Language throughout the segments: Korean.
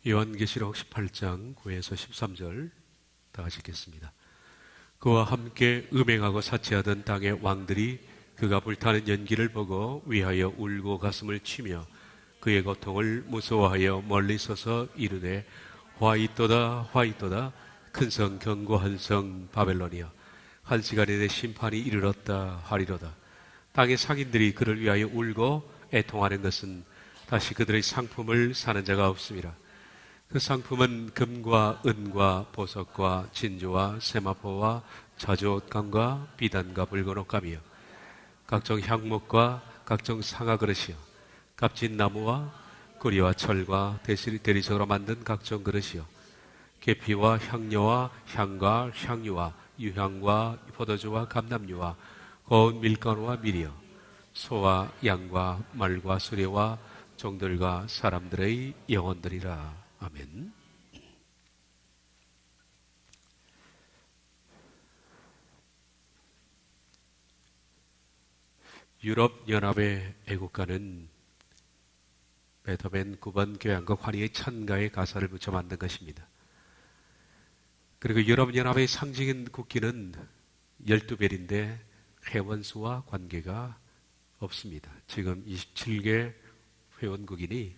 요한계시록 18장 9에서 13절 다 같이 읽겠습니다. 그와 함께 음행하고 사치하던 땅의 왕들이 그가 불타는 연기를 보고 위하여 울고 가슴을 치며 그의 고통을 무서워하여 멀리 서서 이르되 화 있도다 화 있도다 큰 성 견고한 성 바벨론이여 한 시간에 내 심판이 이르렀다 하리로다. 땅의 상인들이 그를 위하여 울고 애통하는 것은 다시 그들의 상품을 사는 자가 없음이라. 그 상품은 금과 은과 보석과 진주와 세마포와 자주옷감과 비단과 붉은 옷감이요 각종 향목과 각종 상아 그릇이요 값진 나무와 구리와 철과 대리석으로 만든 각종 그릇이요 계피와 향료와 향과 향유와 유향과 포도주와 감람유와 고운 밀가루와 밀이요 소와 양과 말과 수레와 종들과 사람들의 영혼들이라. 아멘. 유럽연합의 애국가는 베토벤 9번 교향곡 환희의 찬가에 가사를 붙여 만든 것입니다. 그리고 유럽연합의 상징인 국기는 12별인데 회원수와 관계가 없습니다. 지금 27개 회원국이니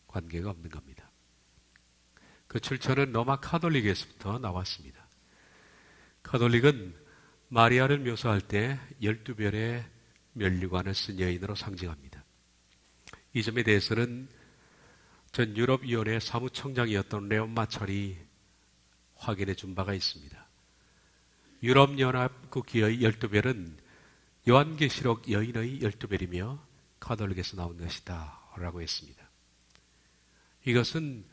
관계가 없는 겁니다. 그 출처는 로마 카톨릭에서부터 나왔습니다. 카톨릭은 마리아를 묘사할 때 12별의 면류관을 쓴 여인으로 상징합니다. 이 점에 대해서는 전 유럽위원회 사무총장이었던 레온 마찰이 확인해 준 바가 있습니다. 유럽연합 국기의 12별은 요한계시록 여인의 12별이며 카톨릭에서 나온 것이다 라고 했습니다. 이것은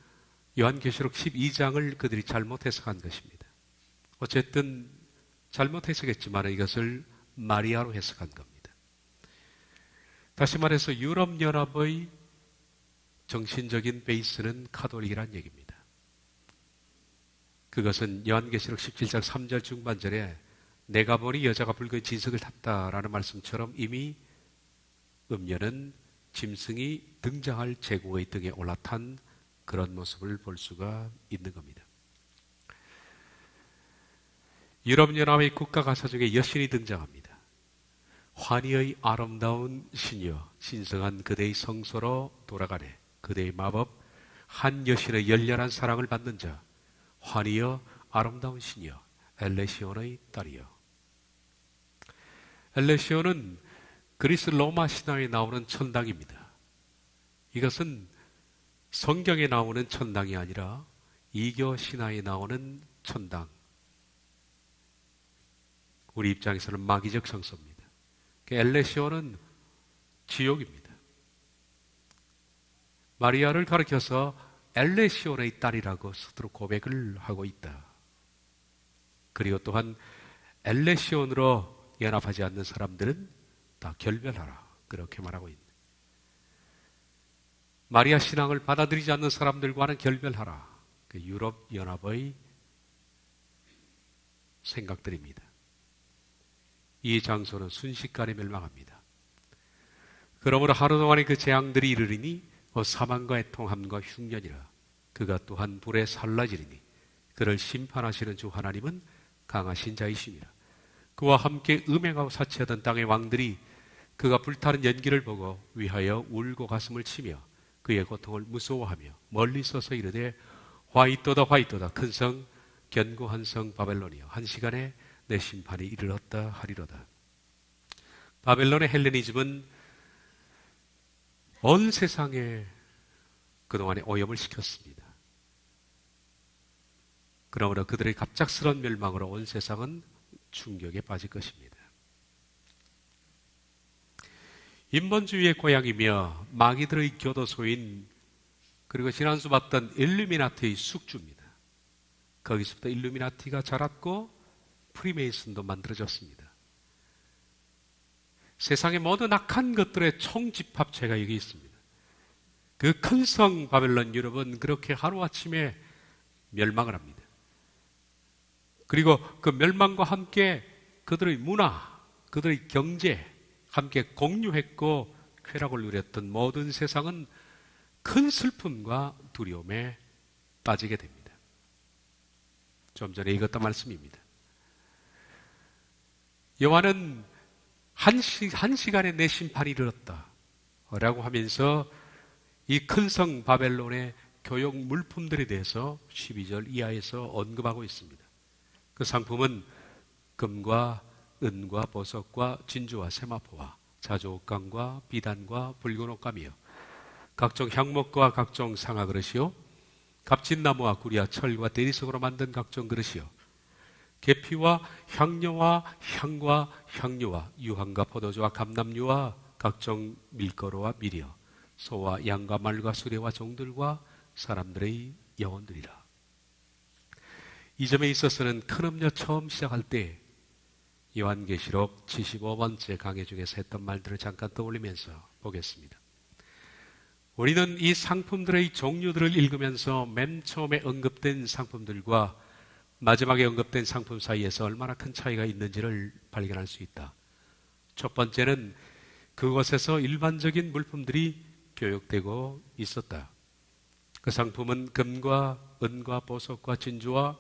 요한계시록 12장을 그들이 잘못 해석한 것입니다. 어쨌든 잘못 해석했지만 이것을 마리아로 해석한 겁니다. 다시 말해서 유럽연합의 정신적인 베이스는 카톨릭이란 얘기입니다. 그것은 요한계시록 17장 3절 중반절에 내가 보니 여자가 붉은 진석을 탔다라는 말씀처럼 이미 음녀는 짐승이 등장할 제국의 등에 올라탄 그런 모습을 볼 수가 있는 겁니다. 유럽연합의 국가가사 중에 여신이 등장합니다. 환희의 아름다운 시녀, 신성한 그대의 성소로 돌아가네. 그대의 마법, 한 여신의 열렬한 사랑을 받는 자, 환희여 아름다운 시녀, 엘레시온의 딸이여. 엘레시온은 그리스 로마 신화에 나오는 천당입니다. 이것은 성경에 나오는 천당이 아니라 이교 신화에 나오는 천당. 우리 입장에서는 마귀적 성소입니다. 엘레시온은 지옥입니다. 마리아를 가리켜서 엘레시온의 딸이라고 스스로 고백을 하고 있다. 그리고 또한 엘레시온으로 연합하지 않는 사람들은 다 결별하라. 그렇게 말하고 있다. 마리아 신앙을 받아들이지 않는 사람들과는 결별하라. 그 유럽연합의 생각들입니다. 이 장소는 순식간에 멸망합니다. 그러므로 하루 동안의 그 재앙들이 이르리니 사망과 애통함과 흉년이라. 그가 또한 불에 살라지리니 그를 심판하시는 주 하나님은 강하신 자이심이라. 그와 함께 음행하고 사치하던 땅의 왕들이 그가 불타는 연기를 보고 위하여 울고 가슴을 치며 그의 고통을 무서워하며 멀리 서서 이르되 화 있도다 화 있도다 큰 성 견고한 성 바벨론이여 한 시간에 내 심판이 이르렀다 하리로다. 바벨론의 헬레니즘은 온 세상에 그동안에 오염을 시켰습니다. 그러므로 그들의 갑작스러운 멸망으로 온 세상은 충격에 빠질 것입니다. 인본주의의 고향이며 마귀들의 교도소인 그리고 지난주 봤던 일루미나티의 숙주입니다. 거기서부터 일루미나티가 자랐고 프리메이슨도 만들어졌습니다. 세상의 모든 악한 것들의 총집합체가 여기 있습니다. 그 큰 성 바벨론 유럽은 그렇게 하루아침에 멸망을 합니다. 그리고 그 멸망과 함께 그들의 문화, 그들의 경제 함께 공유했고 쾌락을 누렸던 모든 세상은 큰 슬픔과 두려움에 빠지게 됩니다. 좀 전에 읽었던 말씀입니다. 여호와는 한 시간에 내 심판이 이르렀다 라고 하면서 이 큰 성 바벨론의 교역 물품들에 대해서 12절 이하에서 언급하고 있습니다. 그 상품은 금과 은과 보석과 진주와 세마포와 자주옥강과 비단과 붉은 옷감이요 각종 향목과 각종 상아 그릇이요 갑진나무와 구리와 철과 대리석으로 만든 각종 그릇이요 계피와 향료와 향과 향료와 유황과 포도주와 감람류와 각종 밀가루와 밀이요 소와 양과 말과 수레와 종들과 사람들의 영혼들이라. 이 점에 있어서는 큰 음료 처음 시작할 때 요한계시록 75번째 강해 중에서 했던 말들을 잠깐 떠올리면서 보겠습니다. 우리는 이 상품들의 종류들을 읽으면서 맨 처음에 언급된 상품들과 마지막에 언급된 상품 사이에서 얼마나 큰 차이가 있는지를 발견할 수 있다. 첫 번째는 그곳에서 일반적인 물품들이 교역되고 있었다. 그 상품은 금과 은과 보석과 진주와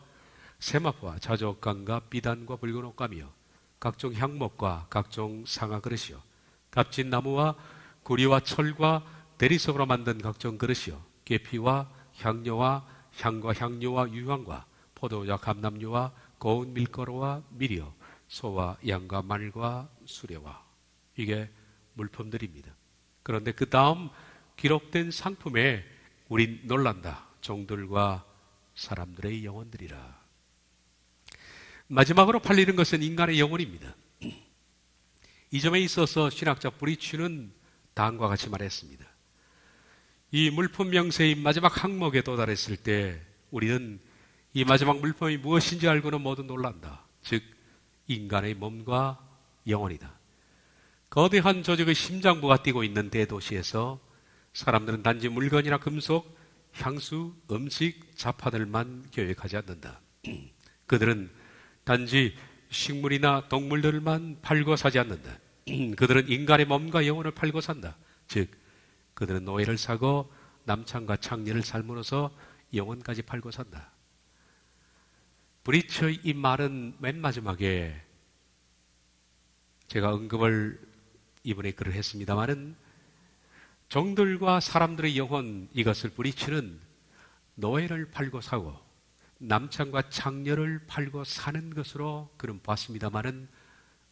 세마포와 자주옥강과 비단과 붉은 옷감이요 각종 향목과 각종 상아 그릇이요 갑진나무와 구리와 철과 대리석으로 만든 각종 그릇이요 계피와 향료와 향과 향료와 유황과 포도주와 감람류와 고운 밀가루와 밀이요 소와 양과 말과 수레와 이게 물품들입니다. 그런데 그 다음 기록된 상품에 우린 놀란다. 종들과 사람들의 영혼들이라. 마지막으로 팔리는 것은 인간의 영혼입니다. 이 점에 있어서 신학자 브리치는 다음과 같이 말했습니다. 이 물품 명세의 마지막 항목에 도달했을 때 우리는 이 마지막 물품이 무엇인지 알고는 모두 놀란다. 즉 인간의 몸과 영혼이다. 거대한 조직의 심장부가 뛰고 있는 대도시에서 사람들은 단지 물건이나 금속, 향수, 음식, 자파들만 계획하지 않는다. 그들은 단지 식물이나 동물들만 팔고 사지 않는다. 그들은 인간의 몸과 영혼을 팔고 산다. 즉 그들은 노예를 사고 남창과 창녀를 삶으로써 영혼까지 팔고 산다. 브리처의 이 말은 맨 마지막에 제가 언급을 이번에 글을 했습니다마는 종들과 사람들의 영혼 이것을 브리치는 노예를 팔고 사고 남창과 창녀를 팔고 사는 것으로 그는 봤습니다마는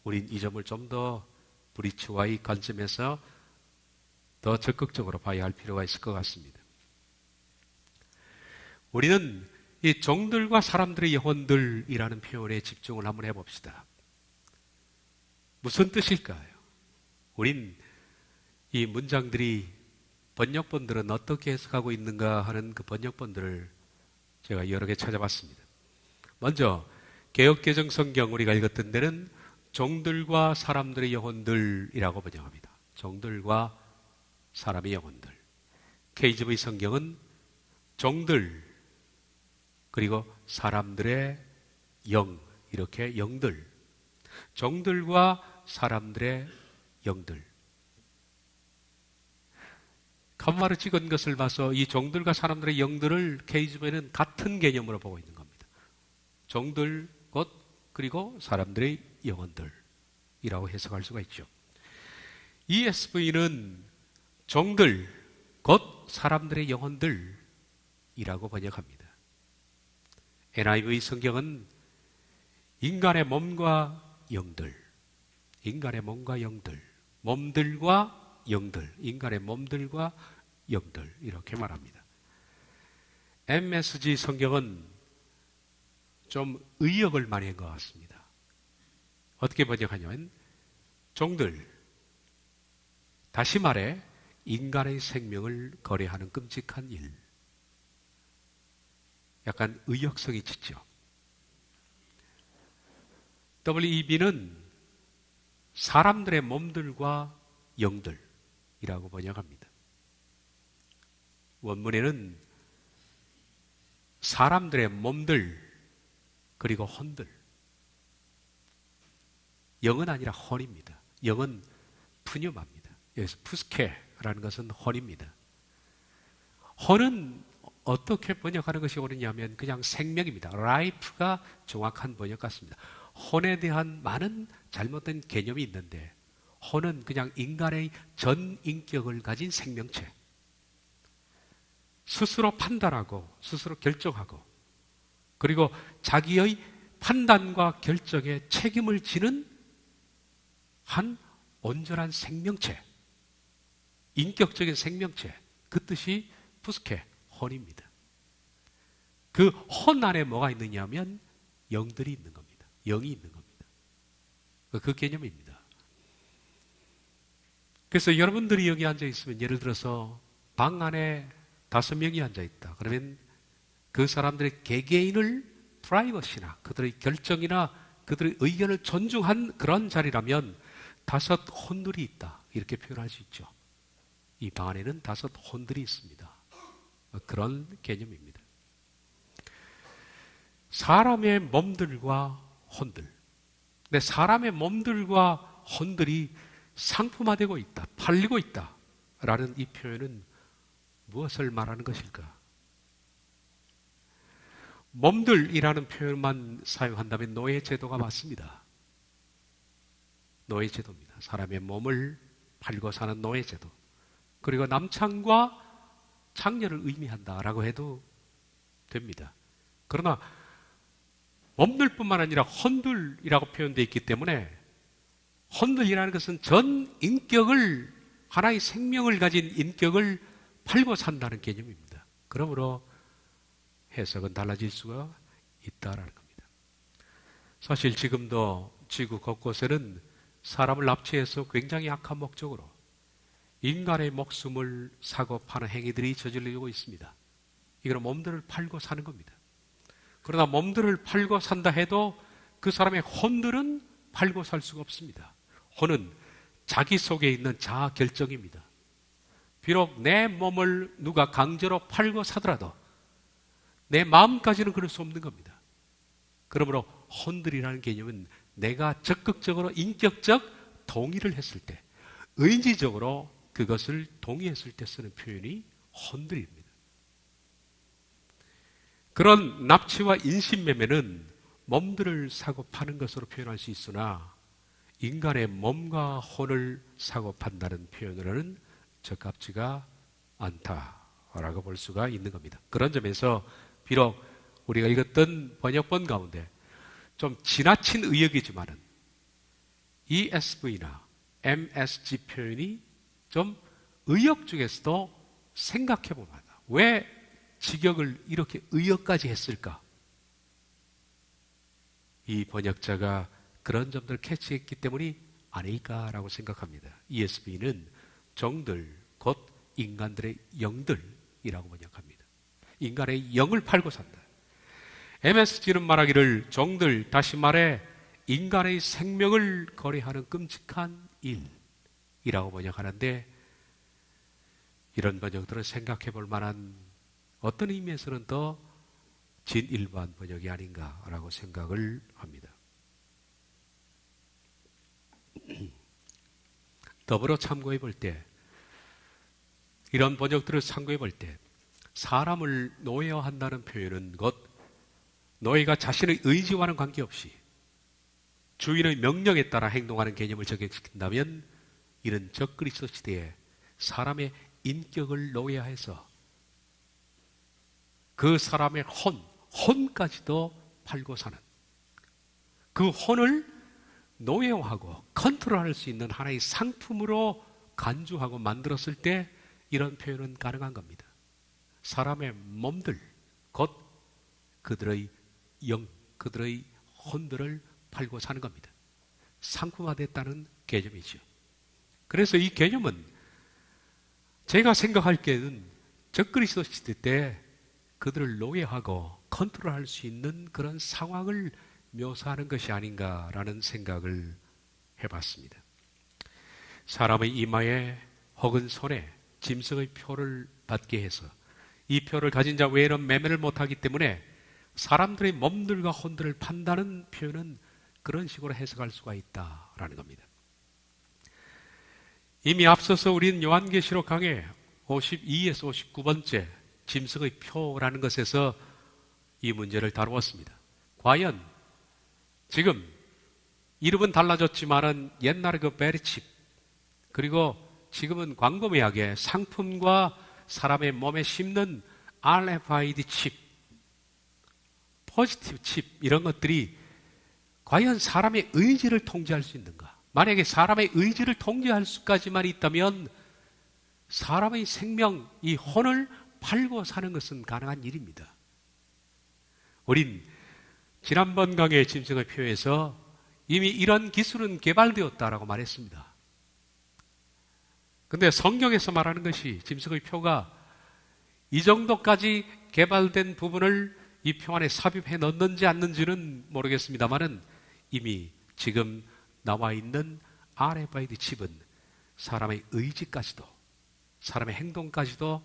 우린 이 점을 좀 더 브리치와의 관점에서 더 적극적으로 봐야 할 필요가 있을 것 같습니다. 우리는 이 종들과 사람들의 영혼들이라는 표현에 집중을 한번 해봅시다. 무슨 뜻일까요? 우린 이 문장들이 번역본들은 어떻게 해석하고 있는가 하는 그 번역본들을 제가 여러 개 찾아봤습니다. 먼저 개역개정 성경 우리가 읽었던 데는 종들과 사람들의 영혼들이라고 번역합니다. 종들과 사람의 영혼들. KJV 성경은 종들 그리고 사람들의 영 이렇게 영들 종들과 사람들의 영들 칸마를 찍은 것을 봐서 이 종들과 사람들의 영들을 KJV는 같은 개념으로 보고 있는 겁니다. 종들 곧 그리고 사람들의 영혼들이라고 해석할 수가 있죠. ESV는 종들 곧 사람들의 영혼들이라고 번역합니다. NIV 성경은 인간의 몸과 영들, 인간의 몸과 영들, 몸들과 영들, 인간의 몸들과 영들 이렇게 말합니다. MSG 성경은 좀 의역을 많이 한 것 같습니다. 어떻게 번역하냐면 종들, 다시 말해 인간의 생명을 거래하는 끔찍한 일. 약간 의역성이 짙죠. WEB는 사람들의 몸들과 영들이라고 번역합니다. 원문에는 사람들의 몸들 그리고 혼들. 영은 아니라 혼입니다. 영은 푸뉴마입니다. 여기서 푸스케라는 것은 혼입니다. 혼은 어떻게 번역하는 것이 옳으냐면 그냥 생명입니다. life가 정확한 번역 같습니다. 혼에 대한 많은 잘못된 개념이 있는데 혼은 그냥 인간의 전 인격을 가진 생명체. 스스로 판단하고 스스로 결정하고 그리고 자기의 판단과 결정에 책임을 지는 한 온전한 생명체, 인격적인 생명체, 그 뜻이 푸스케, 혼입니다. 그 혼 안에 뭐가 있느냐 하면 영들이 있는 겁니다. 영이 있는 겁니다. 그 개념입니다. 그래서 여러분들이 여기 앉아 있으면 예를 들어서 방 안에 5명이 앉아 있다. 그러면 그 사람들의 개개인을 프라이버시나 그들의 결정이나 그들의 의견을 존중한 그런 자리라면 5 혼들이 있다. 이렇게 표현할 수 있죠. 이 방 안에는 5 혼들이 있습니다. 그런 개념입니다. 사람의 몸들과 혼들. 근데 사람의 몸들과 혼들이 상품화되고 있다. 팔리고 있다. 라는 이 표현은 무엇을 말하는 것일까? 몸들이라는 표현만 사용한다면 노예제도가 맞습니다. 노예제도입니다. 사람의 몸을 팔고 사는 노예제도. 그리고 남창과 창녀를 의미한다라고 해도 됩니다. 그러나 몸들뿐만 아니라 혼들이라고 표현되어 있기 때문에 혼들이라는 것은 전 인격을, 하나의 생명을 가진 인격을 팔고 산다는 개념입니다. 그러므로 해석은 달라질 수가 있다라는 겁니다. 사실 지금도 지구 곳곳에는 사람을 납치해서 굉장히 악한 목적으로 인간의 목숨을 사고 파는 행위들이 저질리고 있습니다. 이건 몸들을 팔고 사는 겁니다. 그러나 몸들을 팔고 산다 해도 그 사람의 혼들은 팔고 살 수가 없습니다. 혼은 자기 속에 있는 자아 결정입니다. 비록 내 몸을 누가 강제로 팔고 사더라도 내 마음까지는 그럴 수 없는 겁니다. 그러므로 혼들이라는 개념은 내가 적극적으로 인격적 동의를 했을 때, 의지적으로 그것을 동의했을 때 쓰는 표현이 혼들입니다. 그런 납치와 인신매매는 몸들을 사고 파는 것으로 표현할 수 있으나 인간의 몸과 혼을 사고 판다는 표현으로는 적합지가 않다라고 볼 수가 있는 겁니다. 그런 점에서 비록 우리가 읽었던 번역본 가운데 좀 지나친 의역이지만은 ESV나 MSG 표현이 좀 의역 중에서도 생각해 보면 왜 직역을 이렇게 의역까지 했을까? 이 번역자가 그런 점들을 캐치했기 때문이 아닐까라고 생각합니다. ESV는 종들, 곧 인간들의 영들이라고 번역합니다. 인간의 영을 팔고 산다. MSG는 말하기를 종들, 다시 말해 인간의 생명을 거래하는 끔찍한 일이라고 번역하는데 이런 번역들은 생각해 볼 만한 어떤 의미에서는 더 진일반 번역이 아닌가라고 생각을 합니다. 더불어 참고해 볼 때 이런 번역들을 참고해 볼 때 사람을 노예화한다는 표현은 곧 노예가 자신의 의지와는 관계없이 주인의 명령에 따라 행동하는 개념을 적용시킨다면 이런 적그리스도 시대에 사람의 인격을 노예화해서 그 사람의 혼까지도 팔고 사는 그 혼을 노예화하고 컨트롤할 수 있는 하나의 상품으로 간주하고 만들었을 때 이런 표현은 가능한 겁니다. 사람의 몸들, 곧 그들의 영, 그들의 혼들을 팔고 사는 겁니다. 상품화됐다는 개념이죠. 그래서 이 개념은 제가 생각할 때는 적그리스도 시대 때 그들을 노예하고 컨트롤할 수 있는 그런 상황을 묘사하는 것이 아닌가라는 생각을 해봤습니다. 사람의 이마에 혹은 손에 짐승의 표를 받게 해서 이 표를 가진 자 외에는 매매를 못하기 때문에 사람들의 몸들과 혼들을 판다는 표현은 그런 식으로 해석할 수가 있다라는 겁니다. 이미 앞서서 우리는 요한계시록 강의 52에서 59번째 짐승의 표라는 것에서 이 문제를 다루었습니다. 과연 지금 이름은 달라졌지만은 옛날에 그 베리칩, 그리고 지금은 광범위하게 상품과 사람의 몸에 심는 RFID 칩, 포지티브 칩, 이런 것들이 과연 사람의 의지를 통제할 수 있는가? 만약에 사람의 의지를 통제할 수까지만 있다면 사람의 생명, 이 혼을 팔고 사는 것은 가능한 일입니다. 우린 지난번 강의 짐승의 표에서 이미 이런 기술은 개발되었다라고 말했습니다. 근데 성경에서 말하는 것이 짐승의 표가 이 정도까지 개발된 부분을 이 표 안에 삽입해 넣는지 않는지는 모르겠습니다만은 이미 지금 나와 있는 RFID 칩은 사람의 의지까지도, 사람의 행동까지도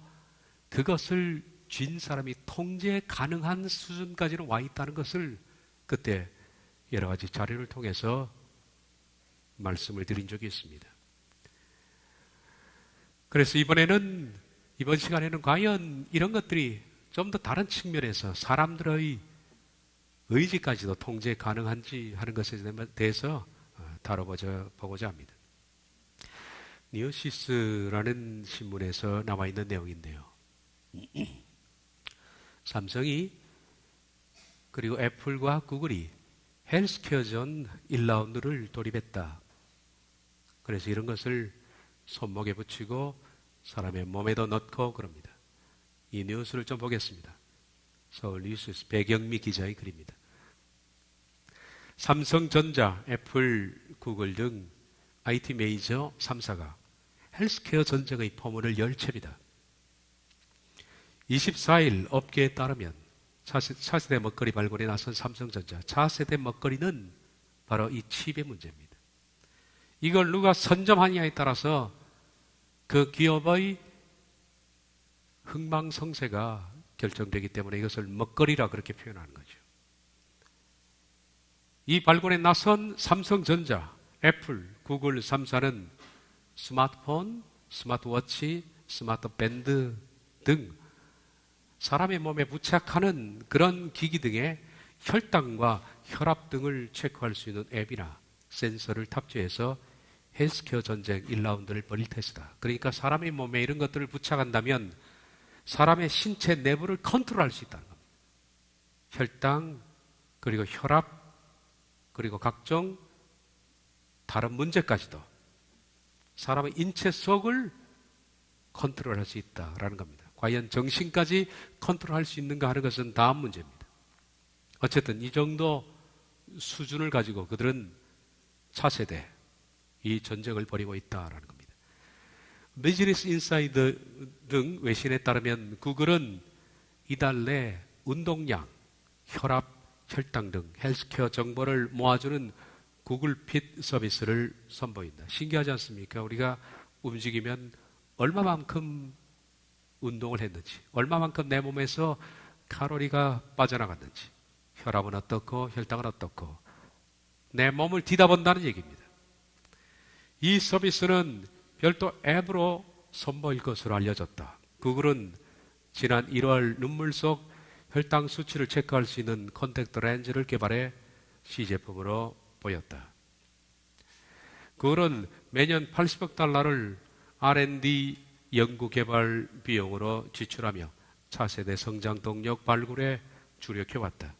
그것을 쥔 사람이 통제 가능한 수준까지는 와 있다는 것을 그때 여러 가지 자료를 통해서 말씀을 드린 적이 있습니다. 그래서 이번 시간에는 과연 이런 것들이 좀 더 다른 측면에서 사람들의 의지까지도 통제 가능한지 하는 것에 대해서 다뤄보고자 합니다. 뉴시스라는 신문에서 나와 있는 내용인데요. 삼성이 그리고 애플과 구글이 헬스케어 전 1라운드를 도입했다. 그래서 이런 것을 손목에 붙이고 사람의 몸에도 넣고 그럽니다. 이 뉴스를 좀 보겠습니다. 서울 뉴스 배경미 기자의 글입니다. 삼성전자, 애플, 구글 등 IT 메이저 3사가 헬스케어 전쟁의 포문을 열 채입니다. 24일 업계에 따르면 차세대 먹거리 발굴에 나선 삼성전자, 차세대 먹거리는 바로 이 칩의 문제입니다. 이걸 누가 선점하느냐에 따라서 그 기업의 흥망성쇠가 결정되기 때문에 이것을 먹거리라 그렇게 표현하는 거죠. 이 발굴에 나선 삼성전자, 애플, 구글 3사는 스마트폰, 스마트워치, 스마트밴드 등 사람의 몸에 부착하는 그런 기기 등의 혈당과 혈압 등을 체크할 수 있는 앱이나 센서를 탑재해서 헬스케어 전쟁 1라운드를 벌일 테스트다. 그러니까 사람의 몸에 이런 것들을 부착한다면 사람의 신체 내부를 컨트롤할 수 있다는 겁니다. 혈당, 그리고 혈압, 그리고 각종 다른 문제까지도 사람의 인체 속을 컨트롤할 수 있다라는 겁니다. 과연 정신까지 컨트롤할 수 있는가 하는 것은 다음 문제입니다. 어쨌든 이 정도 수준을 가지고 그들은 차세대 이 전쟁을 벌이고 있다라는 겁니다. 비즈니스 인사이드 등 외신에 따르면 구글은 이달 내 운동량, 혈압, 혈당 등 헬스케어 정보를 모아주는 구글 핏 서비스를 선보인다. 신기하지 않습니까? 우리가 움직이면 얼마만큼 운동을 했는지, 얼마만큼 내 몸에서 칼로리가 빠져나갔는지, 혈압은 어떻고 혈당은 어떻고 내 몸을 뒤다본다는 얘기입니다. 이 서비스는 별도 앱으로 선보일 것으로 알려졌다. 구글은 지난 1월 눈물 속 혈당 수치를 체크할 수 있는 콘택트 렌즈를 개발해 시제품으로 보였다. 구글은 매년 80억 달러를 R&D 연구개발 비용으로 지출하며 차세대 성장 동력 발굴에 주력해왔다.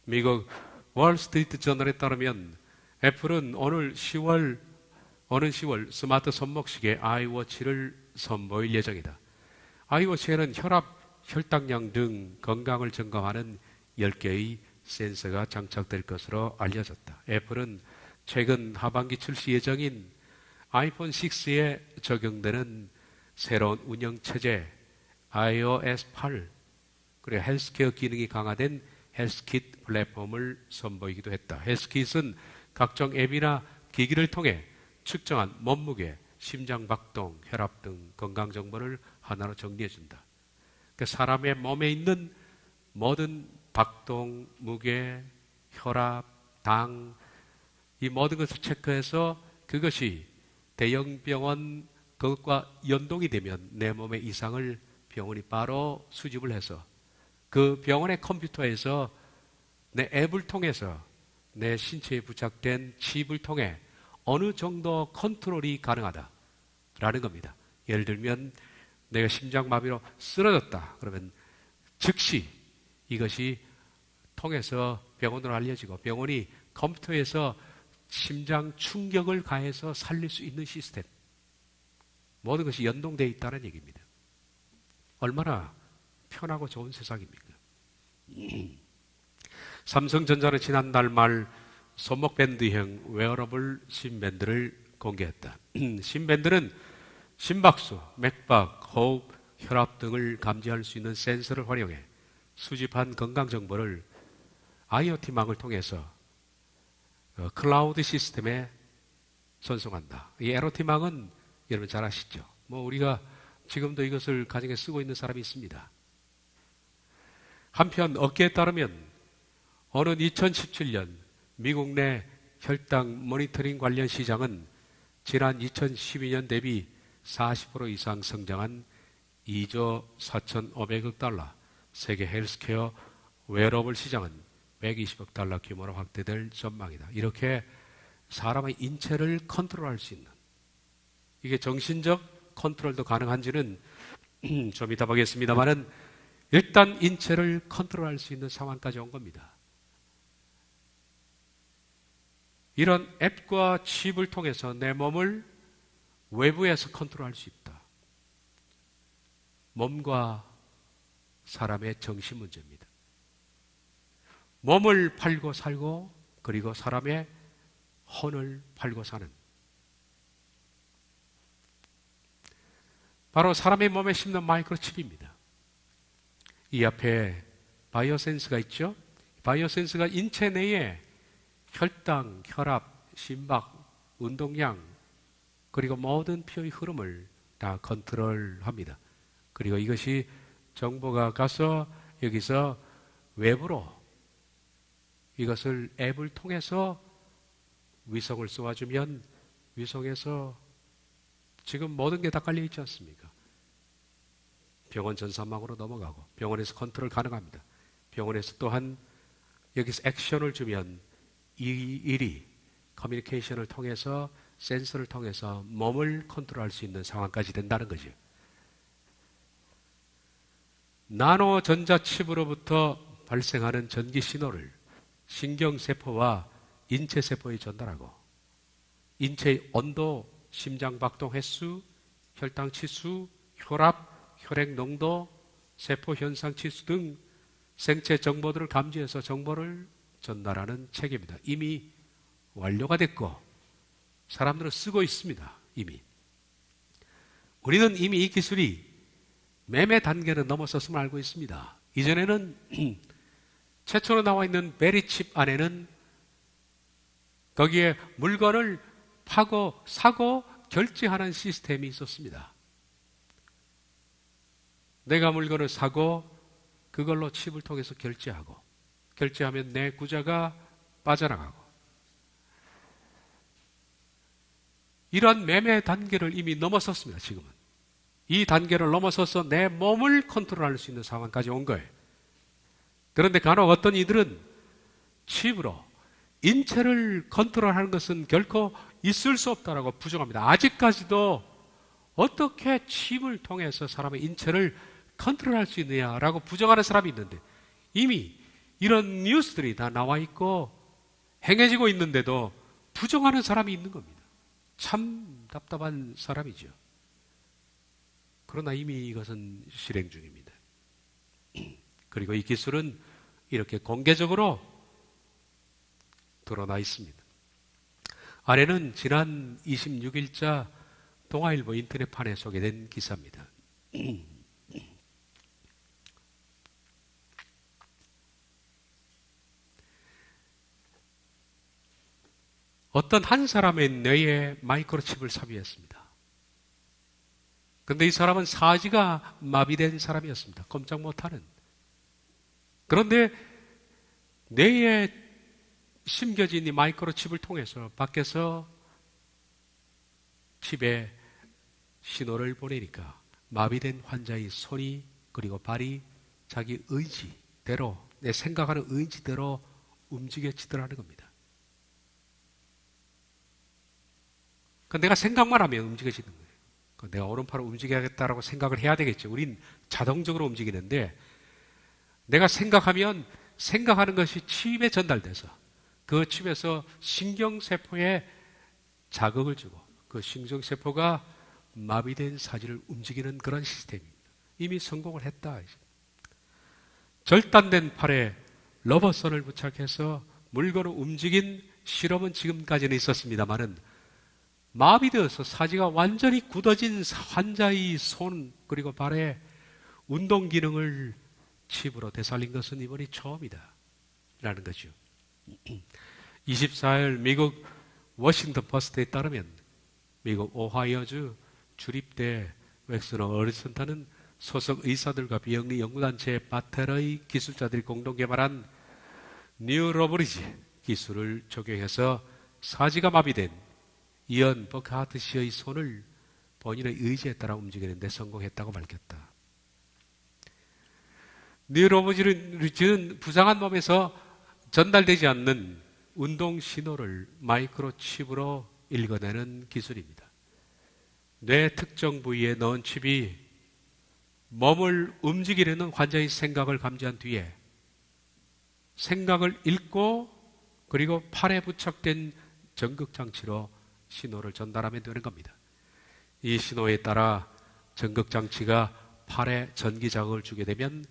미국 월스트리트 저널에 따르면 애플은 오는 10월 스마트 손목시계 아이워치를 선보일 예정이다. 아이워치에는 혈압, 혈당량 등 건강을 점검하는 10개의 센서가 장착될 것으로 알려졌다. 애플은 최근 하반기 출시 예정인 아이폰 6에 적용되는 새로운 운영체제 iOS 8 그리고 헬스케어 기능이 강화된 헬스킷 플랫폼을 선보이기도 했다. 헬스킷은 각종 앱이나 기기를 통해 측정한 몸무게, 심장박동, 혈압 등 건강정보를 하나로 정리해준다. 그러니까 사람의 몸에 있는 모든 박동, 무게, 혈압, 당, 이 모든 것을 체크해서 그것이 대형 병원 그것과 연동이 되면 내 몸의 이상을 병원이 바로 수집을 해서 그 병원의 컴퓨터에서 내 앱을 통해서 내 신체에 부착된 칩을 통해 어느 정도 컨트롤이 가능하다라는 겁니다. 예를 들면 내가 심장마비로 쓰러졌다 그러면 즉시 이것이 통해서 병원으로 알려지고 병원이 컴퓨터에서 심장 충격을 가해서 살릴 수 있는 시스템, 모든 것이 연동되어 있다는 얘기입니다. 얼마나 편하고 좋은 세상입니까? 삼성전자는 지난달 말 손목밴드형 웨어러블 심밴드를 공개했다. 심밴드는 심박수, 맥박, 호흡, 혈압 등을 감지할 수 있는 센서를 활용해 수집한 건강정보를 IoT망을 통해서 클라우드 시스템에 전송한다. 이 IoT망은 여러분 잘 아시죠? 우리가 지금도 이것을 가정에 쓰고 있는 사람이 있습니다. 한편 업계에 따르면 오는 2017년 미국 내 혈당 모니터링 관련 시장은 지난 2012년 대비 40% 이상 성장한 2조 4,500억 달러, 세계 헬스케어 웨어러블 시장은 120억 달러 규모로 확대될 전망이다. 이렇게 사람의 인체를 컨트롤할 수 있는, 이게 정신적 컨트롤도 가능한지는 좀 이따 보겠습니다만은 일단 인체를 컨트롤할 수 있는 상황까지 온 겁니다. 이런 앱과 칩을 통해서 내 몸을 외부에서 컨트롤할 수 있다. 몸과 사람의 정신 문제입니다. 몸을 팔고 살고 그리고 사람의 혼을 팔고 사는, 바로 사람의 몸에 심는 마이크로칩입니다. 이 앞에 바이오센스가 있죠? 바이오센스가 인체 내에 혈당, 혈압, 심박, 운동량 그리고 모든 피의 흐름을 다 컨트롤합니다. 그리고 이것이 정보가 가서 여기서 외부로 이것을 앱을 통해서 위성을 쏘아주면 위성에서 지금 모든 게 다 깔려 있지 않습니까? 병원 전산망으로 넘어가고 병원에서 컨트롤 가능합니다. 병원에서 또한 여기서 액션을 주면 이 일이 커뮤니케이션을 통해서 센서를 통해서 몸을 컨트롤할 수 있는 상황까지 된다는 거죠. 나노 전자칩으로부터 발생하는 전기 신호를 신경세포와 인체세포에 전달하고 인체의 온도, 심장박동 횟수, 혈당 치수, 혈압, 혈액 농도, 세포 현상 치수 등 생체 정보들을 감지해서 정보를 전달하는 체계입니다. 이미 완료가 됐고 사람들은 쓰고 있습니다. 이미. 우리는 이미 이 기술이 매매 단계는 넘어섰음을 알고 있습니다. 이전에는 최초로 나와 있는 베리칩 안에는 거기에 물건을 파고 사고 결제하는 시스템이 있었습니다. 내가 물건을 사고 그걸로 칩을 통해서 결제하고 결제하면 내 구자가 빠져나가고, 이러한 매매 단계를 이미 넘어섰습니다. 지금은 이 단계를 넘어서서 내 몸을 컨트롤할 수 있는 상황까지 온 거예요. 그런데 간혹 어떤 이들은 칩으로 인체를 컨트롤하는 것은 결코 있을 수 없다라고 부정합니다. 아직까지도 어떻게 칩을 통해서 사람의 인체를 컨트롤할 수 있느냐라고 부정하는 사람이 있는데, 이미 이런 뉴스들이 다 나와 있고 행해지고 있는데도 부정하는 사람이 있는 겁니다. 참 답답한 사람이죠. 그러나 이미 이것은 실행 중입니다. 그리고 이 기술은 이렇게 공개적으로 드러나 있습니다. 아래는 지난 26일자 동아일보 인터넷판에 소개된 기사입니다. 어떤 한 사람의 뇌에 마이크로칩을 삽입했습니다. 그런데 이 사람은 사지가 마비된 사람이었습니다. 꼼짝 못하는. 그런데 뇌에 심겨진 이 마이크로칩을 통해서 밖에서 칩에 신호를 보내니까 마비된 환자의 손이 그리고 발이 자기 의지대로, 내 생각하는 의지대로 움직여지더라는 겁니다. 내가 생각만 하면 움직여지는 거예요. 내가 오른팔을 움직여야겠다라고 생각을 해야 되겠죠. 우린 자동적으로 움직이는데, 내가 생각하면 생각하는 것이 칩에 전달돼서 그 칩에서 신경세포에 자극을 주고 그 신경세포가 마비된 사지를 움직이는 그런 시스템입니다. 이미 성공을 했다. 절단된 팔에 러버선을 부착해서 물건을 움직인 실험은 지금까지는 있었습니다만은, 마비되어서 사지가 완전히 굳어진 환자의 손 그리고 발에 운동 기능을 칩으로 되살린 것은 이번이 처음이다 라는 거죠. 24일 미국 워싱턴 포스트에 따르면 미국 오하이오주 주립대 웩스너 어리센터는 소속 의사들과 비영리 연구단체 바텔의 기술자들이 공동 개발한 뉴로브리지 기술을 적용해서 사지가 마비된 이언 버크하트 씨의 손을 본인의 의지에 따라 움직이는데 성공했다고 밝혔다. 뉴로브리지는 부상한 몸에서 전달되지 않는 운동 신호를 마이크로칩으로 읽어내는 기술입니다. 뇌 특정 부위에 넣은 칩이 몸을 움직이려는 환자의 생각을 감지한 뒤에 생각을 읽고 그리고 팔에 부착된 전극장치로 신호를 전달하면 되는 겁니다. 이 신호에 따라 전극장치가 팔에 전기 자극을 주게 되면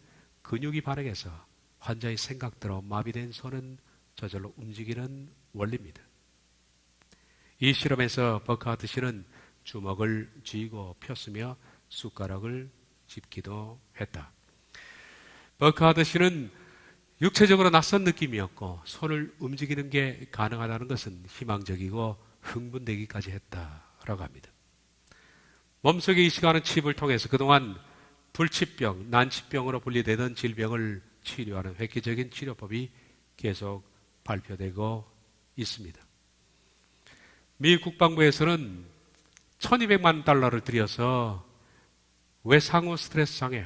근육이 반응해서 환자의 생각대로 마비된 손은 저절로 움직이는 원리입니다. 이 실험에서 버크하트 씨는 주먹을 쥐고 폈으며 숟가락을 짚기도 했다. 버크하트 씨는 육체적으로 낯선 느낌이었고 손을 움직이는 게 가능하다는 것은 희망적이고 흥분되기까지 했다라고 합니다. 몸속에 이식하는 칩을 통해서 그동안 불치병, 난치병으로 분리되던 질병을 치료하는 획기적인 치료법이 계속 발표되고 있습니다. 미 국방부에서는 1200만 달러를 들여서 외상후 스트레스 장애,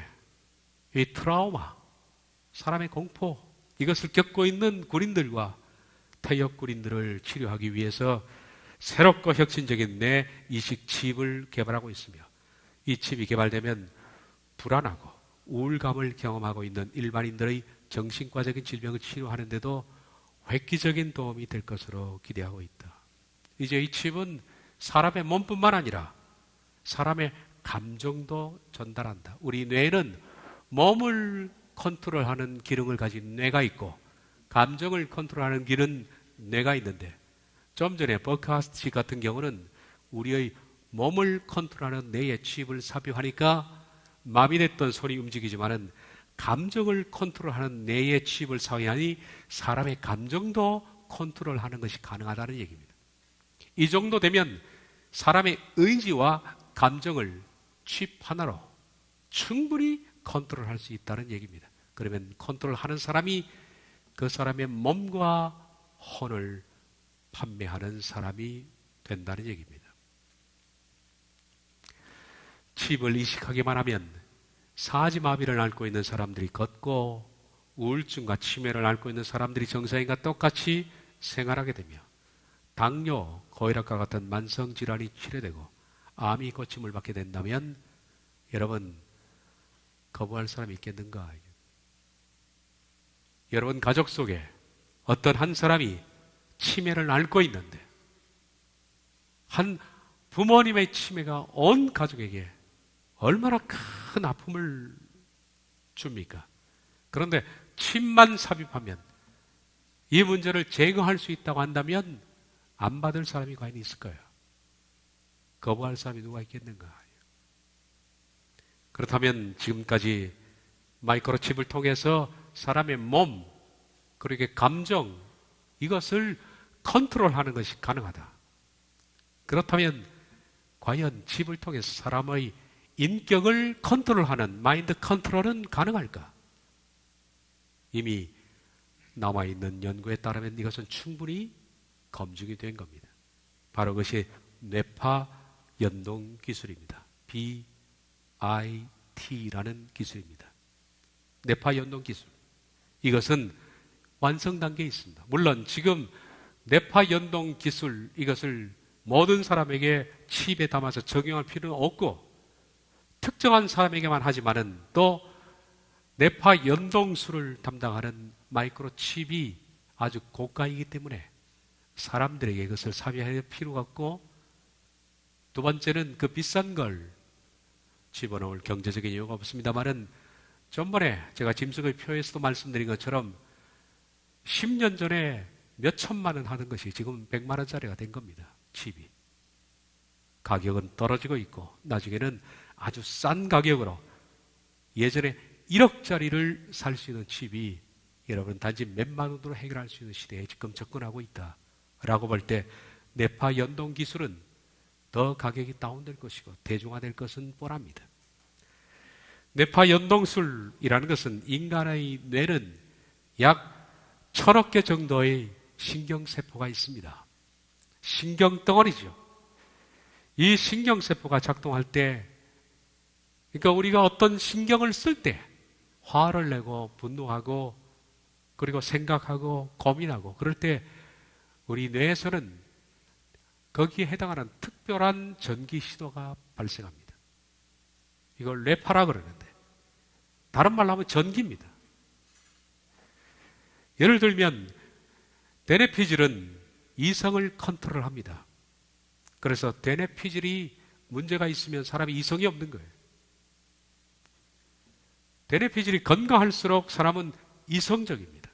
이 트라우마, 사람의 공포, 이것을 겪고 있는 군인들과 퇴역 군인들을 치료하기 위해서 새롭고 혁신적인 뇌 이식 칩을 개발하고 있으며, 이 칩이 개발되면 불안하고 우울감을 경험하고 있는 일반인들의 정신과적인 질병을 치료하는 데도 획기적인 도움이 될 것으로 기대하고 있다. 이제 이 칩은 사람의 몸뿐만 아니라 사람의 감정도 전달한다. 우리 뇌는 몸을 컨트롤하는 기능을 가진 뇌가 있고 감정을 컨트롤하는 기능 뇌가 있는데, 좀 전에 버크하트 씨 같은 경우는 우리의 몸을 컨트롤하는 뇌의 칩을 삽입하니까 마비됐던 손이 움직이지만은 감정을 컨트롤하는 뇌의 칩을 사용하니 사람의 감정도 컨트롤하는 것이 가능하다는 얘기입니다. 이 정도 되면 사람의 의지와 감정을 칩 하나로 충분히 컨트롤할 수 있다는 얘기입니다. 그러면 컨트롤하는 사람이 그 사람의 몸과 혼을 판매하는 사람이 된다는 얘기입니다. 칩을 이식하기만 하면 사지마비를 앓고 있는 사람들이 걷고 우울증과 치매를 앓고 있는 사람들이 정상인과 똑같이 생활하게 되며 당뇨, 고혈압과 같은 만성질환이 치료되고 암이 고침을 받게 된다면 여러분 거부할 사람이 있겠는가? 여러분 가족 속에 어떤 한 사람이 치매를 앓고 있는데 한 부모님의 치매가 온 가족에게 얼마나 큰 아픔을 줍니까? 그런데 칩만 삽입하면 이 문제를 제거할 수 있다고 한다면 안 받을 사람이 과연 있을까요? 거부할 사람이 누가 있겠는가? 그렇다면 지금까지 마이크로칩을 통해서 사람의 몸, 그리고 감정, 이것을 컨트롤하는 것이 가능하다. 그렇다면 과연 칩을 통해서 사람의 인격을 컨트롤하는 마인드 컨트롤은 가능할까? 이미 남아있는 연구에 따르면 이것은 충분히 검증이 된 겁니다. 바로 그것이 뇌파 연동 기술입니다. NIT라는 기술입니다. 뇌파 연동 기술. 이것은 완성 단계에 있습니다. 물론 지금 뇌파 연동 기술, 이것을 모든 사람에게 칩에 담아서 적용할 필요는 없고 특정한 사람에게만 하지만은 또 뇌파 연동술을 담당하는 마이크로칩이 아주 고가이기 때문에 사람들에게 이것을 사용할 필요가 없고, 두 번째는 그 비싼 걸 집어넣을 경제적인 이유가 없습니다만은 전번에 제가 짐승의 표에서도 말씀드린 것처럼 10년 전에 몇 천만 원 하는 것이 지금 100만 원짜리가 된 겁니다. 칩이. 가격은 떨어지고 있고 나중에는 아주 싼 가격으로 예전에 1억짜리를 살 수 있는 칩이 여러분 단지 몇만 원으로 해결할 수 있는 시대에 지금 접근하고 있다라고 볼 때 뇌파 연동 기술은 더 가격이 다운될 것이고 대중화될 것은 뻔합니다. 뇌파 연동술이라는 것은 인간의 뇌는 약 1000억 개 정도의 신경세포가 있습니다. 신경덩어리죠. 이 신경세포가 작동할 때, 그러니까 우리가 어떤 신경을 쓸 때 화를 내고 분노하고 그리고 생각하고 고민하고 그럴 때 우리 뇌에서는 거기에 해당하는 특별한 전기 신호가 발생합니다. 이걸 뇌파라 그러는데 다른 말로 하면 전기입니다. 예를 들면 대뇌피질은 이성을 컨트롤합니다. 그래서 대뇌피질이 문제가 있으면 사람이 이성이 없는 거예요. 대뇌피질이 건강할수록 사람은 이성적입니다.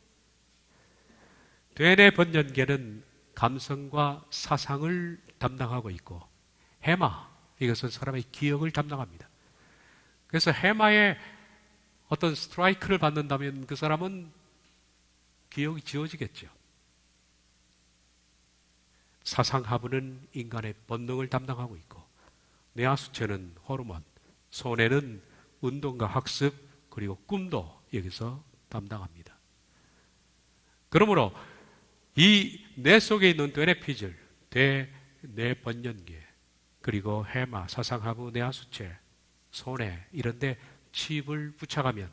대뇌번연계는 감성과 사상을 담당하고 있고 해마, 이것은 사람의 기억을 담당합니다. 그래서 해마에 어떤 스트라이크를 받는다면 그 사람은 기억이 지워지겠죠. 사상하부는 인간의 본능을 담당하고 있고 뇌하수체는 호르몬, 손해는 운동과 학습 그리고 꿈도 여기서 담당합니다. 그러므로 이 뇌 속에 있는 뇌뇌피질, 뇌번연계, 그리고 해마, 사상하부, 뇌하수체, 손해 이런 데 칩을 부착하면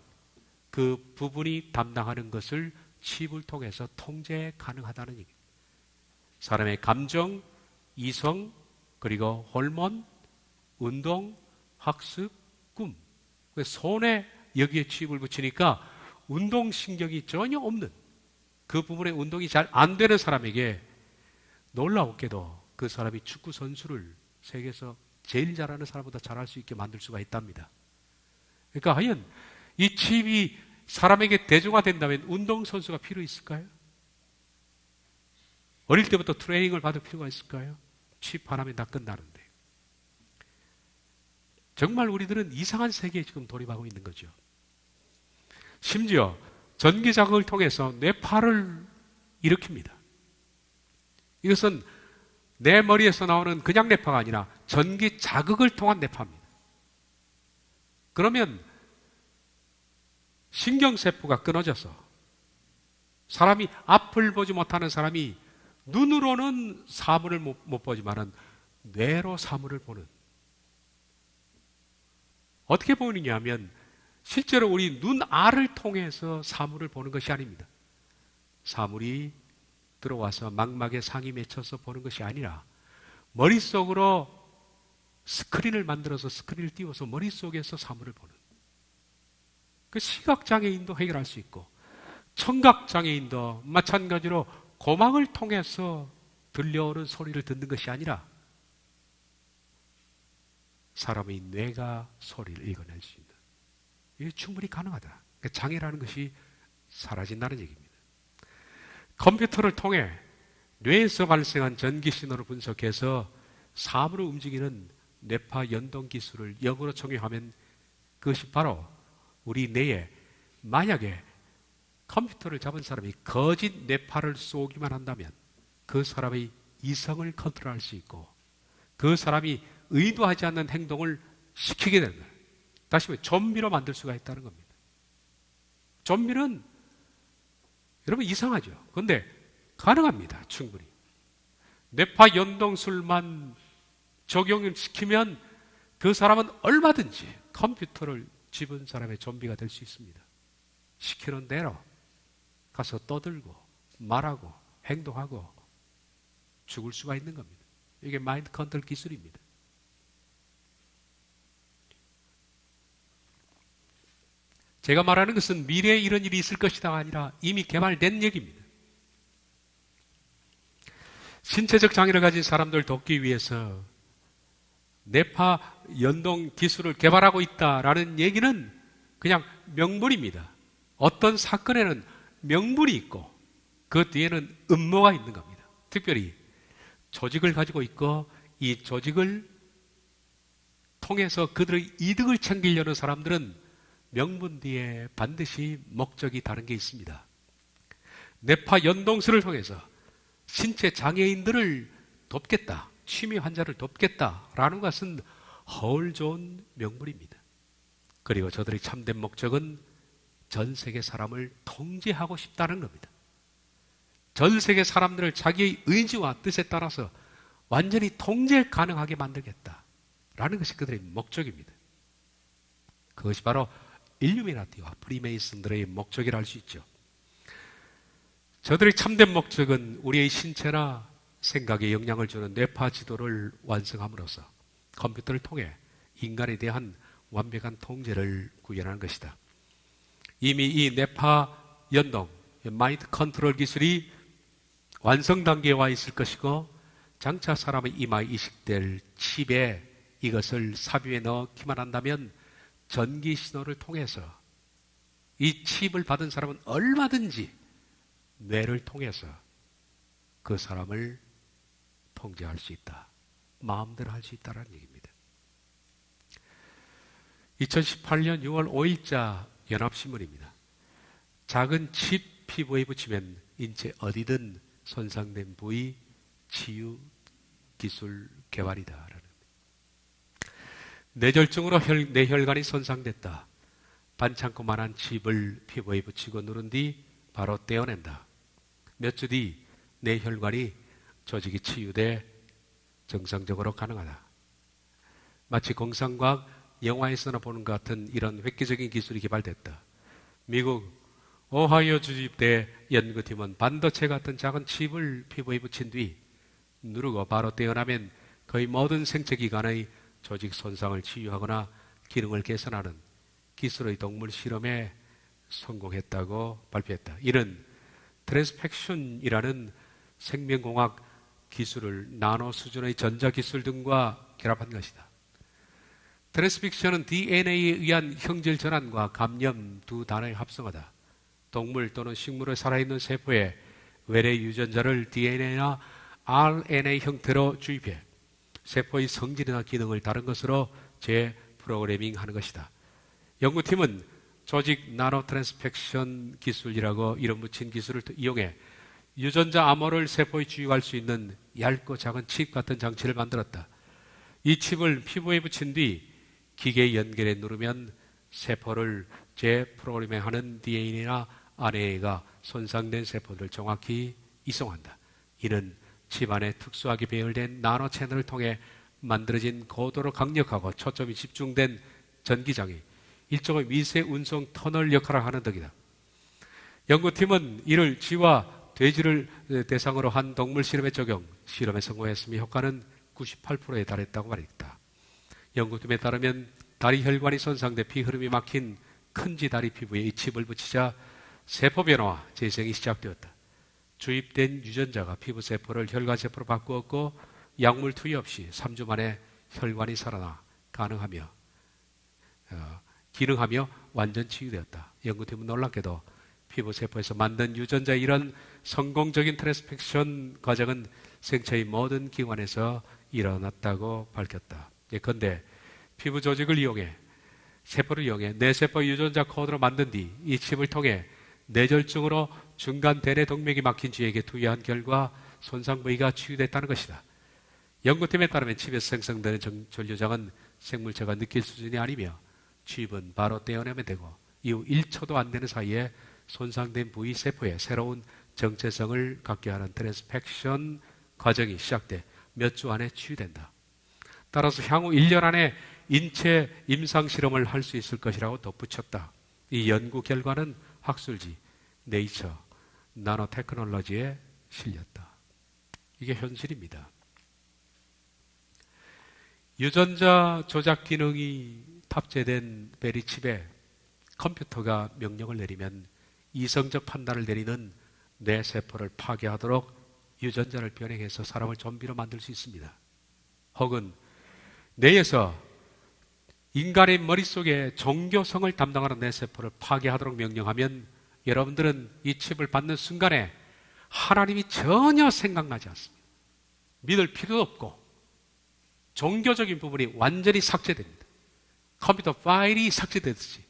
그 부분이 담당하는 것을 칩을 통해서 통제 가능하다는 얘기입니다. 사람의 감정, 이성, 그리고 호르몬, 운동, 학습, 꿈. 손에 여기에 칩을 붙이니까 운동신경이 전혀 없는 그 부분에 운동이 잘 안 되는 사람에게 놀라웠게도 그 사람이 축구 선수를 세계에서 제일 잘하는 사람보다 잘할 수 있게 만들 수가 있답니다. 그러니까 과연 이 칩이 사람에게 대중화된다면 운동선수가 필요 있을까요? 어릴 때부터 트레이닝을 받을 필요가 있을까요? 칩 하나면 다 끝나는데. 정말 우리들은 이상한 세계에 지금 돌입하고 있는 거죠. 심지어 전기 자극을 통해서 뇌파를 일으킵니다. 이것은 내 머리에서 나오는 그냥 뇌파가 아니라 전기 자극을 통한 뇌파입니다. 그러면 신경세포가 끊어져서 사람이 앞을 보지 못하는 사람이 눈으로는 사물을 못 보지만은 뇌로 사물을 보는, 어떻게 보느냐 하면 실제로 우리 눈알을 통해서 사물을 보는 것이 아닙니다. 사물이 들어와서 망막에 상이 맺혀서 보는 것이 아니라 머릿속으로 스크린을 만들어서 스크린을 띄워서 머릿속에서 사물을 보는, 그 시각장애인도 해결할 수 있고 청각장애인도 마찬가지로 고막을 통해서 들려오는 소리를 듣는 것이 아니라 사람의 뇌가 소리를 읽어낼 수 있는, 이게 충분히 가능하다. 그러니까 장애라는 것이 사라진다는 얘기입니다. 컴퓨터를 통해 뇌에서 발생한 전기 신호를 분석해서 사물을 움직이는 뇌파 연동 기술을 역으로 적용하면 그것이 바로 우리 뇌에, 만약에 컴퓨터를 잡은 사람이 거짓 뇌파를 쏘기만 한다면 그 사람의 이성을 컨트롤할 수 있고 그 사람이 의도하지 않는 행동을 시키게 되는 거예요. 다시 말해 좀비로 만들 수가 있다는 겁니다. 좀비는 여러분 이상하죠. 그런데 가능합니다. 충분히. 뇌파 연동술만 적용시키면 그 사람은 얼마든지 컴퓨터를 집은 사람의 좀비가 될 수 있습니다. 시키는 대로 가서 떠들고 말하고 행동하고 죽을 수가 있는 겁니다. 이게 마인드 컨트롤 기술입니다. 제가 말하는 것은 미래에 이런 일이 있을 것이다가 아니라 이미 개발된 얘기입니다. 신체적 장애를 가진 사람들 돕기 위해서 뇌파 연동 기술을 개발하고 있다라는 얘기는 그냥 명분입니다. 어떤 사건에는 명분이 있고 그 뒤에는 음모가 있는 겁니다. 특별히 조직을 가지고 있고 이 조직을 통해서 그들의 이득을 챙기려는 사람들은 명분 뒤에 반드시 목적이 다른 게 있습니다. 뇌파 연동술을 통해서 신체 장애인들을 돕겠다, 취미 환자를 돕겠다라는 것은 허울 좋은 명분입니다. 그리고 저들의 참된 목적은 전 세계 사람을 통제하고 싶다는 겁니다. 전 세계 사람들을 자기의 의지와 뜻에 따라서 완전히 통제 가능하게 만들겠다라는 것이 그들의 목적입니다. 그것이 바로 일루미나티와 프리메이슨들의 목적이라 할 수 있죠. 저들의 참된 목적은 우리의 신체나 생각에 영향을 주는 뇌파 지도를 완성함으로써 컴퓨터를 통해 인간에 대한 완벽한 통제를 구현하는 것이다. 이미 이 뇌파 연동, 마인드 컨트롤 기술이 완성 단계에 와 있을 것이고 장차 사람의 이마에 이식될 칩에 이것을 삽입에 넣기만 한다면 전기 신호를 통해서 이 칩을 받은 사람은 얼마든지 뇌를 통해서 그 사람을 통제할 수 있다. 마음대로 할 수 있다는 얘기입니다. 2018년 6월 5일자 연합신문입니다. 작은 칩 피부에 붙이면 인체 어디든 손상된 부위 치유 기술 개발이다. 뇌졸중으로 뇌혈관이 손상됐다. 반창고만한 칩을 피부에 붙이고 누른 뒤 바로 떼어낸다. 몇 주 뒤 뇌혈관이 조직이 치유돼 정상적으로 가능하다. 마치 공상과학 영화에서나 보는 것 같은 이런 획기적인 기술이 개발됐다. 미국 오하이오 주립대 연구팀은 반도체 같은 작은 칩을 피부에 붙인 뒤 누르고 바로 떼어나면 거의 모든 생체기관의 조직 손상을 치유하거나 기능을 개선하는 기술의 동물 실험에 성공했다고 발표했다. 이는 트랜스펙션이라는 생명공학 기술을 나노 수준의 전자기술 등과 결합한 것이다. 트랜스펙션은 DNA에 의한 형질 전환과 감염 두 단어의 합성어다. 동물 또는 식물의 살아있는 세포에 외래 유전자를 DNA나 RNA 형태로 주입해 세포의 성질이나 기능을 다른 것으로 재프로그래밍하는 것이다. 연구팀은 조직 나노 트랜스펙션 기술이라고 이름 붙인 기술을 이용해 유전자 암호를 세포에 주입할 수 있는 얇고 작은 칩 같은 장치를 만들었다. 이 칩을 피부에 붙인 뒤 기계에 연결해 누르면 세포를 재프로그래밍하는 DNA나 RNA가 손상된 세포들을 정확히 이송한다. 이는 칩 안에 특수하게 배열된 나노 채널을 통해 만들어진 고도로 강력하고 초점이 집중된 전기장이 일종의 미세 운송 터널 역할을 하는 덕이다. 연구팀은 이를 쥐와 돼지를 대상으로 한 동물 실험에 적용, 실험에 성공했으며 효과는 98%에 달했다고 말했다. 연구팀에 따르면 다리 혈관이 손상돼 피 흐름이 막힌 큰지 다리 피부에 이 칩을 붙이자 세포 변화와 재생이 시작되었다. 주입된 유전자가 피부 세포를 혈관 세포로 바꾸었고 약물 투여 없이 3주 만에 혈관이 살아나 기능하며 완전 치유되었다. 연구팀은 놀랍게도 피부 세포에서 만든 유전자의 이런 성공적인 트랜스펙션 과정은 생체의 모든 기관에서 일어났다고 밝혔다. 예컨대 피부 조직을 이용해 세포를 이용해 뇌세포 유전자 코드로 만든 뒤 이 칩을 통해 뇌졸중으로 중간 대뇌 동맥이 막힌 쥐에게 투여한 결과 손상 부위가 치유됐다는 것이다. 연구팀에 따르면 칩에서 생성되는 전류장은 생물체가 느낄 수준이 아니며 칩은 바로 떼어내면 되고 이후 1초도 안 되는 사이에 손상된 부위 세포에 새로운 정체성을 갖게 하는 트랜스펙션 과정이 시작돼 몇 주 안에 치유된다. 따라서 향후 1년 안에 인체 임상 실험을 할 수 있을 것이라고 덧붙였다. 이 연구 결과는 학술지 네이처 나노테크놀로지에 실렸다. 이게 현실입니다. 유전자 조작 기능이 탑재된 베리칩에 컴퓨터가 명령을 내리면 이성적 판단을 내리는 뇌세포를 파괴하도록 유전자를 변형해서 사람을 좀비로 만들 수 있습니다. 혹은 뇌에서 인간의 머릿속에 종교성을 담당하는 뇌세포를 파괴하도록 명령하면 여러분들은 이 칩을 받는 순간에 하나님이 전혀 생각나지 않습니다. 믿을 필요도 없고 종교적인 부분이 완전히 삭제됩니다. 컴퓨터 파일이 삭제되듯이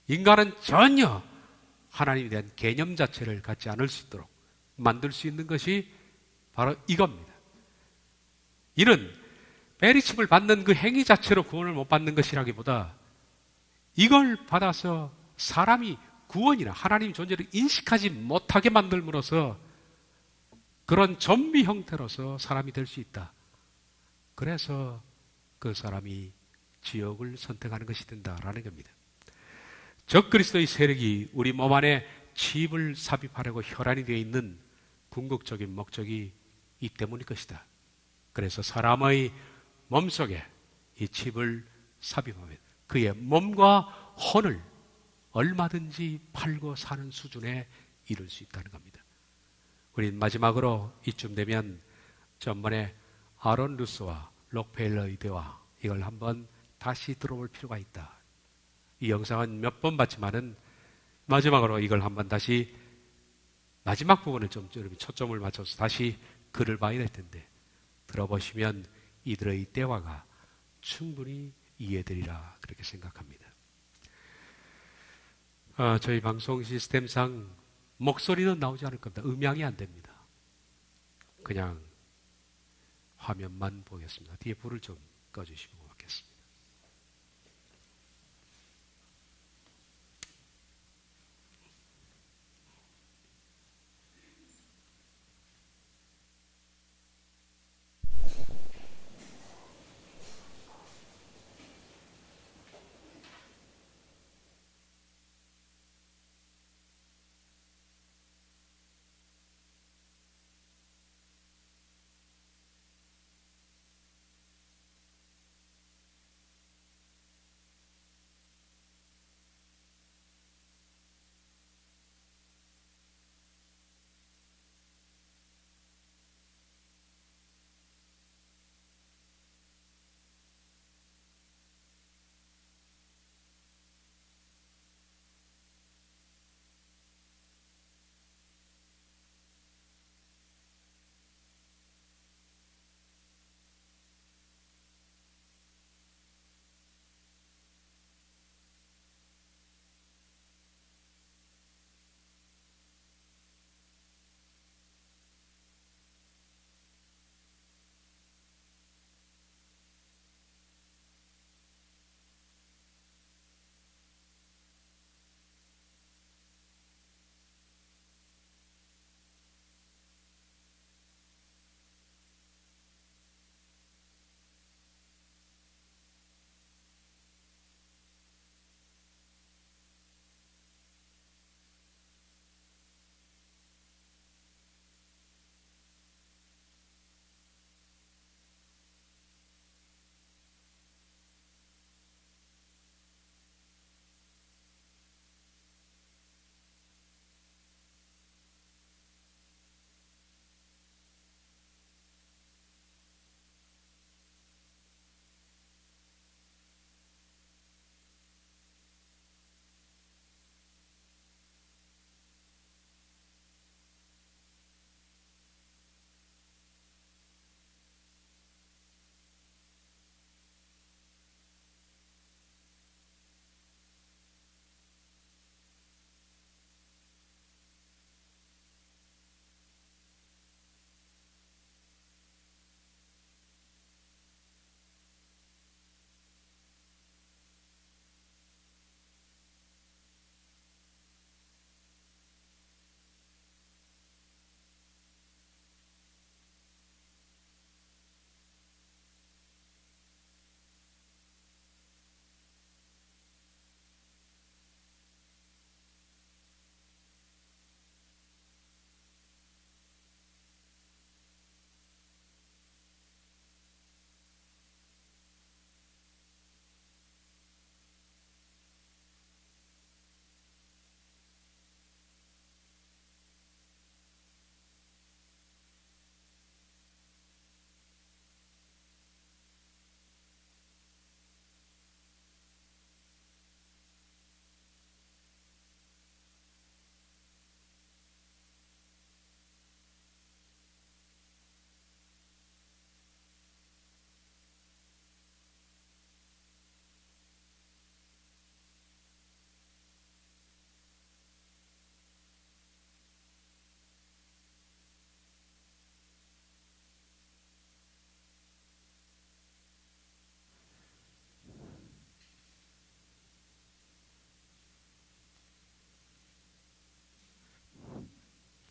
인간은 전혀 하나님에 대한 개념 자체를 갖지 않을 수 있도록 만들 수 있는 것이 바로 이겁니다. 이는 베리칩을 받는 그 행위 자체로 구원을 못 받는 것이라기보다 이걸 받아서 사람이 구원이나 하나님 존재를 인식하지 못하게 만들므로써 그런 좀비 형태로서 사람이 될 수 있다. 그래서 그 사람이 지옥을 선택하는 것이 된다라는 겁니다. 적그리스도의 세력이 우리 몸 안에 칩을 삽입하려고 혈안이 되어 있는 궁극적인 목적이 이 때문일 것이다. 그래서 사람의 몸속에 이 칩을 삽입하면 그의 몸과 혼을 얼마든지 팔고 사는 수준에 이를 수 있다는 겁니다. 우린 마지막으로 이쯤 되면 전번에 아론 루스와 록펠러의 대화, 이걸 한번 다시 들어볼 필요가 있다. 이 영상은 몇 번 봤지만은 마지막으로 이걸 한번 다시 마지막 부분을 좀 초점을 맞춰서 다시 글을 봐야 될 텐데 들어보시면 이들의 대화가 충분히 이해되리라 그렇게 생각합니다. 저희 방송 시스템상 목소리는 나오지 않을 겁니다. 음향이 안 됩니다. 그냥 화면만 보겠습니다. 뒤에 불을 좀 꺼주시면 고맙겠습니다.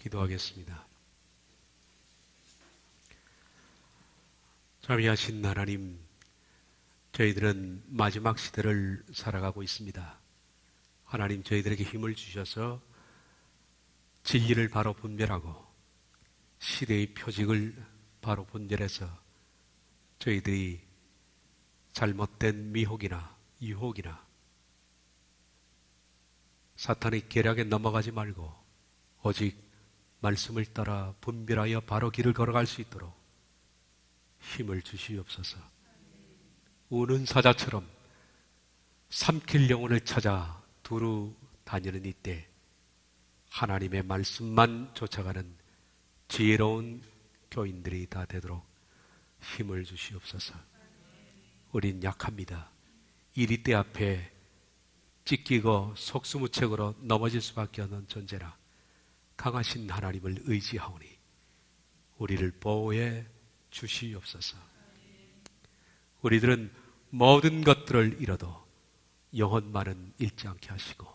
기도하겠습니다. 자비하신 하나님, 저희들은 마지막 시대를 살아가고 있습니다. 하나님, 저희들에게 힘을 주셔서 진리를 바로 분별하고 시대의 표직을 바로 분별해서 저희들이 잘못된 미혹이나 유혹이나 사탄의 계략에 넘어가지 말고 오직 말씀을 따라 분별하여 바로 길을 걸어갈 수 있도록 힘을 주시옵소서. 우는 사자처럼 삼킬 영혼을 찾아 두루 다니는 이때 하나님의 말씀만 쫓아가는 지혜로운 교인들이 다 되도록 힘을 주시옵소서. 우린 약합니다. 이리때 앞에 찢기고 속수무책으로 넘어질 수밖에 없는 존재라 강하신 하나님을 의지하오니 우리를 보호해 주시옵소서. 우리들은 모든 것들을 잃어도 영혼만은 잃지 않게 하시고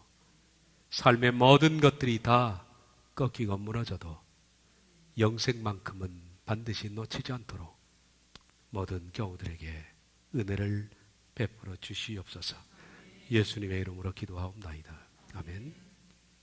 삶의 모든 것들이 다 꺾이고 무너져도 영생만큼은 반드시 놓치지 않도록 모든 교우들에게 은혜를 베풀어 주시옵소서. 예수님의 이름으로 기도하옵나이다. 아멘.